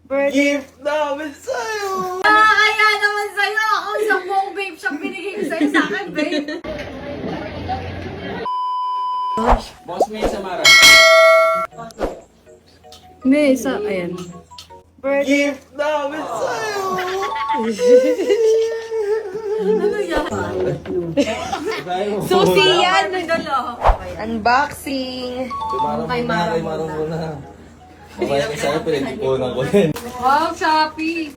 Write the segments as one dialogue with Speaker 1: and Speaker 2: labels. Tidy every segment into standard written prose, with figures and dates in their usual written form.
Speaker 1: Gift namin sa'yo!
Speaker 2: Kaya naman sa'yo! Ako isang buong vape shop binigay ko sa'yo sa akin, babe.
Speaker 1: Boss May Samara.
Speaker 2: May isa, ayan.
Speaker 1: Gift namin sa'yo!
Speaker 2: Ano yan?
Speaker 1: Susi
Speaker 2: yan! Nagalo.
Speaker 3: Unboxing!
Speaker 2: Kay Mara
Speaker 1: muna. Mabaya ka sa'yo, pinag-ipunan ko din.
Speaker 2: Wow, Shopee!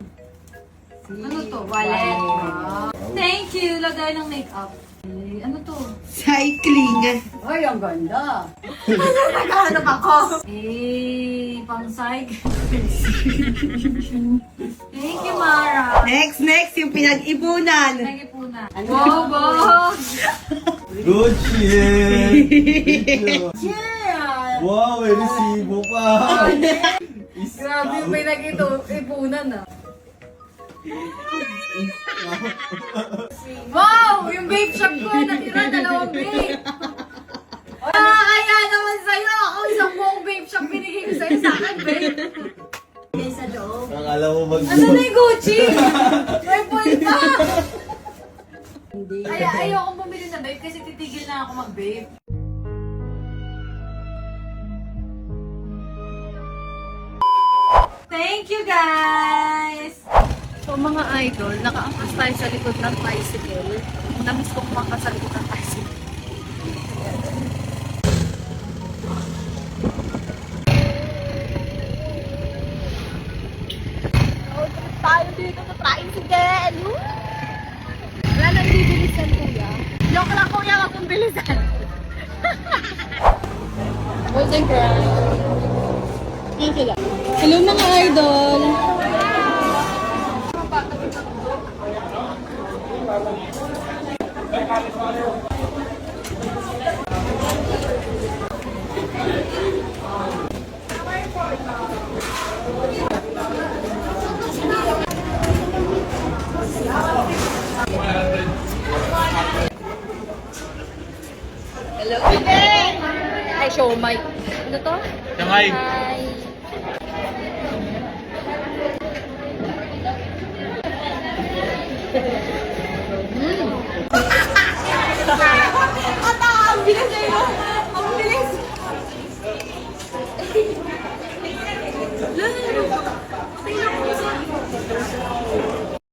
Speaker 2: Ano to? Wallet. Thank you! Lagay ng makeup. Ano to?
Speaker 3: Cycling!
Speaker 2: Ay, ang ganda! Naghahanap ako! Pang psych. Thank you, Mara.
Speaker 3: Next, yung pinag-ipunan!
Speaker 2: Nag-ipunan. Wow, boss!
Speaker 1: Good shit!
Speaker 2: Yeah!
Speaker 1: Wow, may resibo pa!
Speaker 2: Grabe yung pinag-ipunan, ah. Wow! Yung vape shop ko, natira, 2 vape. Kaya naman sa'yo! Ako isang buong vape shop binigay ko sa'yo sa akin, babe. Sa loob.
Speaker 1: Akala mo
Speaker 2: Ano na yung Gucci? May point pa! Kaya ayokong bumili na vape kasi titigil na ako mag-vape. Thank you, guys! So mga idol, nakaangkas tayo sa likod ng tricycle. Namiss ko kumangkas sa likod ng tricycle. Tayo dito sa tricycle! Wala nang bibilisan, kuya. Joke lang, kuya, wag mong bilisan. What's and cry? Yan sila. Hello mga idol! Hello? Ay, show mic. Ano to?
Speaker 1: Shanghai.